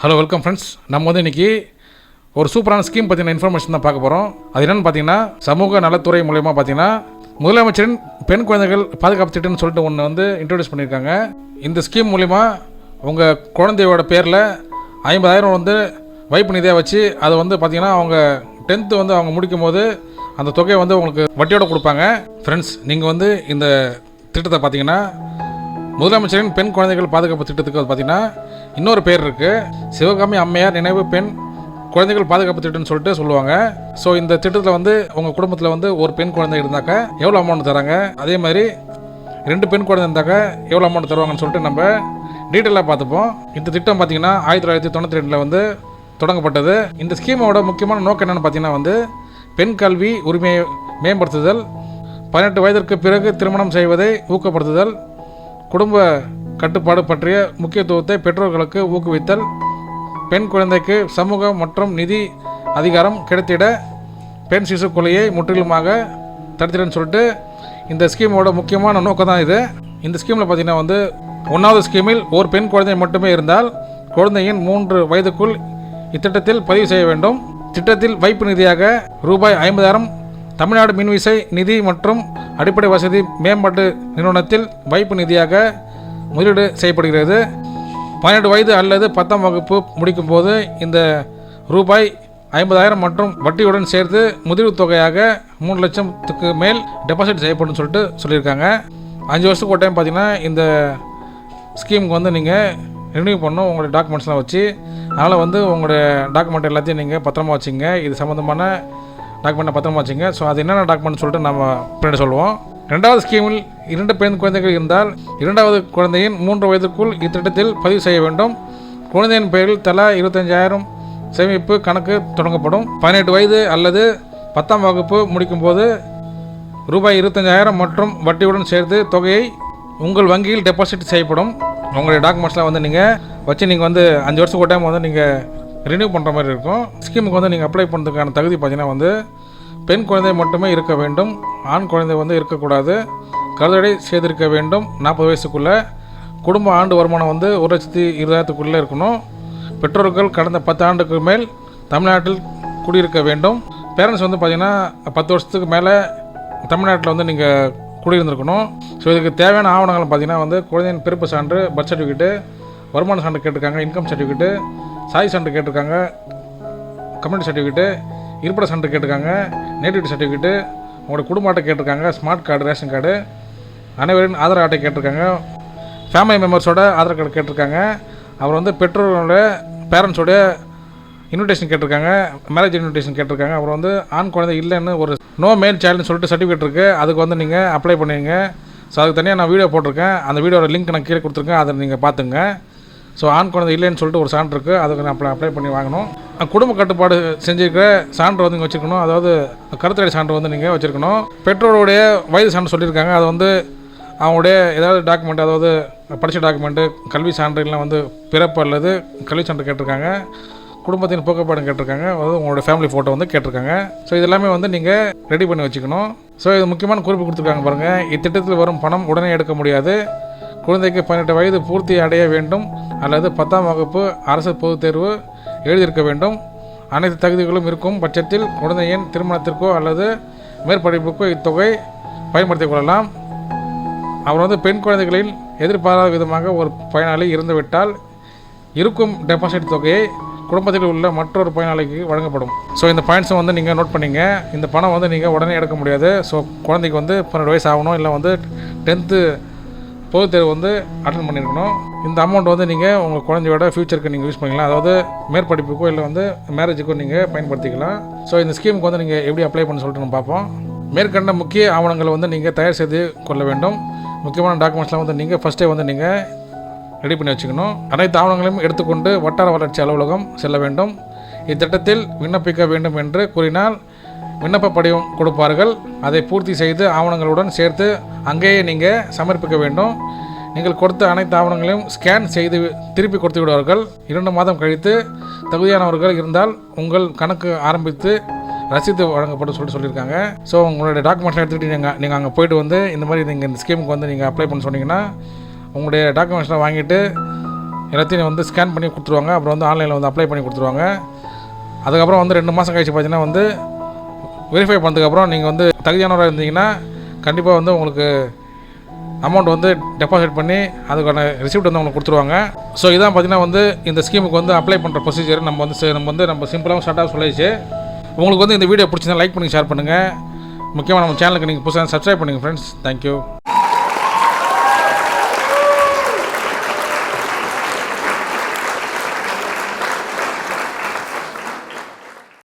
Hello welcome friends. நம்ம வந்து இன்றைக்கி ஒரு சூப்பரான ஸ்கீம் பற்றின இன்ஃபர்மேஷன் தான் பார்க்க போகிறோம். அது என்னென்னு பார்த்தீங்கன்னா, சமூக நலத்துறை மூலயமா பார்த்தீங்கன்னா முதலமைச்சரின் பெண் குழந்தைகள் பாதுகாப்பு திட்டம்னு சொல்லிட்டு ஒன்று வந்து இன்ட்ரடியூஸ் பண்ணியிருக்காங்க. இந்த ஸ்கீம் மூலிமா உங்கள் குழந்தையோட பேரில் 50,000 வந்து வைப்பு நிதியாக வச்சு அதை வந்து பார்த்திங்கன்னா அவங்க 10th வந்து அவங்க முடிக்கும் போது அந்த தொகையை வந்து உங்களுக்கு வட்டியோடு கொடுப்பாங்க. ஃப்ரெண்ட்ஸ், நீங்கள் வந்து இந்த திட்டத்தை பார்த்தீங்கன்னா முதலமைச்சரின் பெண் குழந்தைகள் பாதுகாப்பு திட்டத்துக்கு பார்த்தீங்கன்னா இன்னொரு பேர் இருக்குது, சிவகாமி அம்மையார் நினைவு பெண் குழந்தைகள் பாதுகாப்பு திட்டம்னு சொல்லிட்டு சொல்லுவாங்க. ஸோ இந்த திட்டத்தில் வந்து உங்கள் குடும்பத்தில் வந்து ஒரு பெண் குழந்தை இருந்தாக்கா எவ்வளோ அமௌண்ட் தராங்க, அதே மாதிரி 2 பெண் குழந்தை இருந்தாக்கா எவ்வளோ அமௌண்ட் தருவாங்கன்னு சொல்லிட்டு நம்ம டீட்டெயிலாக பார்த்துப்போம். இந்த திட்டம் பார்த்தீங்கன்னா 1992 வந்து தொடங்கப்பட்டது. இந்த ஸ்கீமோட முக்கியமான நோக்கம் என்னென்னு பார்த்தீங்கன்னா வந்து பெண் கல்வி உரிமையை மேம்படுத்துதல், 18 வயதிற்கு பிறகு திருமணம் செய்வதை ஊக்கப்படுத்துதல், குடும்ப கட்டுப்பாடு பற்றிய முக்கியத்துவத்தை பெற்றோர்களுக்கு ஊக்குவித்தல், பெண் குழந்தைக்கு சமூக மற்றும் நிதி அதிகாரம் கிடைத்திட பெண் சிசு கொலையை முற்றிலுமாக தடுத்திடன்னு சொல்லிட்டு இந்த ஸ்கீமோட முக்கியமான நோக்கம் தான் இது. இந்த ஸ்கீமில் பார்த்தீங்கன்னா வந்து 1வது ஸ்கீமில் ஒரு பெண் குழந்தை மட்டுமே இருந்தால் குழந்தையின் 3 வயதுக்குள் இத்திட்டத்தில் பதிவு செய்ய வேண்டும். திட்டத்தில் வைப்பு நிதியாக ரூபாய் 50,000 தமிழ்நாடு மின்விசை நிதி மற்றும் அடிப்படை வசதி மேம்பாட்டு நிறுவனத்தில் வைப்பு நிதியாக முதலீடு செய்யப்படுகிறது. 12 வயது அல்லது 10ஆம் வகுப்பு முடிக்கும் போது இந்த ரூபாய் 50,000 மற்றும் வட்டியுடன் சேர்த்து முதலீடு தொகையாக 3 லட்சத்துக்கு மேல் டெபாசிட் செய்யப்படும் சொல்லிட்டு சொல்லியிருக்காங்க. 5 வருஷத்துக்கு ஒரு டைம் பார்த்தீங்கன்னா இந்த ஸ்கீமுக்கு வந்து நீங்கள் ரினியூ பண்ணணும் உங்களுடைய டாக்குமெண்ட்ஸ்லாம் வச்சு. அதனால் வந்து உங்களுடைய டாக்குமெண்ட் எல்லாத்தையும் நீங்கள் பத்திரமா வச்சுங்க. இது சம்மந்தமான டாக்குமெண்ட்டை பத்திரமா வச்சுங்க. ஸோ அது என்னென்ன டாக்குமெண்ட் சொல்லிட்டு நம்ம பின்னாடி சொல்லுவோம். 2வது ஸ்கீமில் 2 பெண் குழந்தைகள் இருந்தால் 2வது குழந்தையின் 3 வயதுக்குள் இத்திட்டத்தில் பதிவு செய்ய வேண்டும். குழந்தையின் பெயரில் தலா 25,000 சேமிப்பு கணக்கு தொடங்கப்படும். 18 வயது அல்லது 10ஆம் வகுப்பு முடிக்கும் போது ரூபாய் 25,000 மற்றும் வட்டியுடன் சேர்த்து தொகையை உங்கள் வங்கியில் டெபாசிட் செய்யப்படும். உங்களுடைய டாக்குமெண்ட்ஸ்லாம் வந்து நீங்கள் வச்சு நீங்கள் வந்து 5 வருஷத்துக்கு ஒரு டைம் வந்து நீங்கள் ரினியூ பண்ணுற மாதிரி இருக்கும். ஸ்கீமுக்கு வந்து நீங்கள் அப்ளை பண்ணுறதுக்கான தகுதி பார்த்தீங்கன்னா வந்து பெண் குழந்தை மட்டுமே இருக்க வேண்டும், ஆண் குழந்தை வந்து இருக்கக்கூடாது, கருதடை செய்திருக்க வேண்டும், 40 வயசுக்குள்ளே, குடும்ப ஆண்டு வருமானம் வந்து 1,20,000 இருக்கணும், பெற்றோர்கள் கடந்த 10 ஆண்டுக்கு மேல் தமிழ்நாட்டில் குடியிருக்க வேண்டும், பேரண்ட்ஸ் வந்து பார்த்திங்கன்னா 10 வருஷத்துக்கு மேலே தமிழ்நாட்டில் வந்து நீங்கள் குடியிருந்திருக்கணும். ஸோ இதுக்கு தேவையான ஆவணங்கள் பார்த்திங்கன்னா வந்து குழந்தையின் பிறப்பு சான்று, பர்த் சர்டிஃபிகேட்டு, வருமான சான்று கேட்டிருக்காங்க, இன்கம் சர்டிஃபிகேட்டு, சாதி சான்று கேட்டிருக்காங்க, கம்யூனிட்டி சர்டிஃபிகேட்டு, இருப்பிட சான்று கேட்டிருக்காங்க, நேட்டிவிட்டி சர்டிஃபிகேட்டு, உங்களோட குடும்ப அட்டை கேட்டிருக்காங்க, ஸ்மார்ட் கார்டு, ரேஷன் கார்டு, அனைவரின் ஆதார் அட்டை கேட்டிருக்காங்க, ஃபேமிலி மெம்பர்ஸோட ஆதார் கார்டு கேட்டிருக்காங்க, அப்புறம் வந்து பெற்றோர்களோட பேரண்ட்ஸோடைய இன்விடேஷன் கேட்டிருக்காங்க, மேரேஜ் இன்விடேஷன் கேட்டிருக்காங்க, அப்புறம் வந்து ஆண் குழந்தை இல்லைன்னு ஒரு நோ மேல் சைல்டுன்னு சொல்லிட்டு சர்டிஃபிகேட் இருக்குது, அதுக்கு வந்து நீங்கள் அப்ளை பண்ணுவீங்க. ஸோ அதுக்கு தனியாக நான் வீடியோ போட்டிருக்கேன், அந்த வீடியோட லிங்க் நான் கீழே கொடுத்துருக்கேன், அதை நீங்கள் பார்த்துங்க. ஸோ ஆண் குழந்தை இல்லைன்னு சொல்லிட்டு ஒரு சான்று இருக்குது, அதுக்கு நான் அப்ளை பண்ணி வாங்கணும். குடும்ப கட்டுப்பாடு செஞ்சுருக்கிற சான்று வந்து நீங்கள் வச்சுருக்கணும், அதாவது கருத்தடை சான்று வந்து நீங்கள் வச்சுருக்கணும். பெற்றோருடைய வயது சான்று சொல்லியிருக்காங்க, அது வந்து அவங்களுடைய ஏதாவது டாக்குமெண்ட், அதாவது படித்த டாக்குமெண்ட்டு, கல்வி சான்றுலாம் வந்து பிறப்பு அல்லது கல்வி சான்று கேட்டிருக்காங்க, குடும்பத்தின் புகைப்படம் கேட்டிருக்காங்க, அதாவது உங்களுடைய ஃபேமிலி ஃபோட்டோ வந்து கேட்டிருக்காங்க. ஸோ இதெல்லாமே வந்து நீங்கள் ரெடி பண்ணி வச்சுக்கணும். ஸோ இது முக்கியமான குறிப்பு கொடுத்துருக்காங்க பாருங்கள். இத்திட்டத்தில் வரும் பணம் உடனே எடுக்க முடியாது. குழந்தைக்கு 18 வயது பூர்த்தி அடைய வேண்டும் அல்லது 10ஆம் வகுப்பு அரசு பொதுத் தேர்வு எழுதியிருக்க வேண்டும். அனைத்து தகுதிகளும் இருக்கும் பட்சத்தில் குழந்தையின் திருமணத்திற்கோ அல்லது மேற்படிப்புக்கோ இத்தொகை பயன்படுத்திக் கொள்ளலாம். அவர் வந்து பெண் குழந்தைகளில் எதிர்பாராத விதமாக ஒரு பயனாளி இறந்துவிட்டால் இருக்கும் டெபாசிட் தொகையை குடும்பத்தில் உள்ள மற்றொரு பயனாளிக்கு வழங்கப்படும். ஸோ இந்த பாயிண்ட்ஸும் வந்து நீங்கள் நோட் பண்ணிங்க. இந்த பணம் வந்து நீங்கள் உடனே எடுக்க முடியாது. ஸோ குழந்தைக்கு வந்து 12 வயசு ஆகணும், இல்லை வந்து 10th பொதுத் தேர்வு வந்து அட்டன் பண்ணியிருக்கணும். இந்த அமௌண்ட் வந்து நீங்கள் உங்கள் குழந்தையோட ஃப்யூச்சருக்கு நீங்கள் யூஸ் பண்ணிக்கலாம், அதாவது மேற்படிப்புக்கோ இல்லை வந்து மேரேஜுக்கோ நீங்கள் பயன்படுத்திக்கலாம். ஸோ இந்த ஸ்கீமுக்கு வந்து நீங்கள் எப்படி அப்ளை பண்ண சொல்லிட்டு நம்ம பார்ப்போம். மேற்கண்ட முக்கிய ஆவணங்களை வந்து நீங்கள் தயார் செய்து கொள்ள வேண்டும். முக்கியமான டாக்குமெண்ட்ஸ்லாம் வந்து நீங்கள் ஃபஸ்ட்டே வந்து நீங்கள் ரெடி பண்ணி வச்சுக்கணும். அனைத்து ஆவணங்களையும் எடுத்துக்கொண்டு வட்டார வளர்ச்சி அலுவலகம் செல்ல வேண்டும். இத்திட்டத்தில் விண்ணப்பிக்க வேண்டும் என்று கூறினால் விண்ணப்ப படிவம் கொடுப்பார்கள். அதை பூர்த்தி செய்து ஆவணங்களுடன் சேர்த்து அங்கேயே நீங்கள் சமர்ப்பிக்க வேண்டும். நீங்கள் கொடுத்த அனைத்து ஆவணங்களையும் ஸ்கேன் செய்து திருப்பி கொடுத்து விடுவார்கள். 2 மாதம் கழித்து தகுதியானவர்கள் இருந்தால் உங்கள் கணக்கு ஆரம்பித்து ரசீது வழங்கப்படும் சொல்லியிருக்காங்க. ஸோ உங்களுடைய டாக்குமெண்ட்ஸ்லாம் எடுத்துக்கிட்டு நீங்கள் அங்கே போய்ட்டு வந்து இந்த மாதிரி நீங்கள் இந்த ஸ்கீமுக்கு வந்து நீங்கள் அப்ளை பண்ண சொன்னீங்கன்னா உங்களுடைய டாக்குமெண்ட்ஸ்லாம் வாங்கிட்டு எல்லாத்தையும் வந்து ஸ்கேன் பண்ணி கொடுத்துருவாங்க. அப்புறம் வந்து ஆன்லைனில் வந்து அப்ளை பண்ணி கொடுத்துருவாங்க. அதுக்கப்புறம் வந்து 2 மாதம் கழிச்சு பார்த்தீங்கன்னா வந்து வெரிஃபை பண்ணதுக்கப்புறம் நீங்கள் வந்து தகுதியானவராக இருந்தீங்கன்னா கண்டிப்பாக வந்து உங்களுக்கு அமௌண்ட் வந்து டெபாசிட் பண்ணி அதுக்கான ரிசிப்ட் வந்து உங்களுக்கு கொடுத்துருவாங்க. ஸோ இதான் பார்த்தீங்கன்னா வந்து இந்த ஸ்கீமுக்கு வந்து அப்ளை பண்ணுற ப்ரொசீஜர் நம்ம சிம்பிளாகவும் ஷார்ட்டாக சொல்லிடுச்சு. உங்களுக்கு வந்து இந்த வீடியோ பிடிச்சிருந்தா லைக் பண்ணி ஷேர் பண்ணுங்கள். முக்கியமாக நம்ம சேனலுக்கு நீங்கள் புதுசாக சப்ஸ்கிரைப் பண்ணுங்கள் ஃப்ரெண்ட்ஸ். தேங்க்யூ.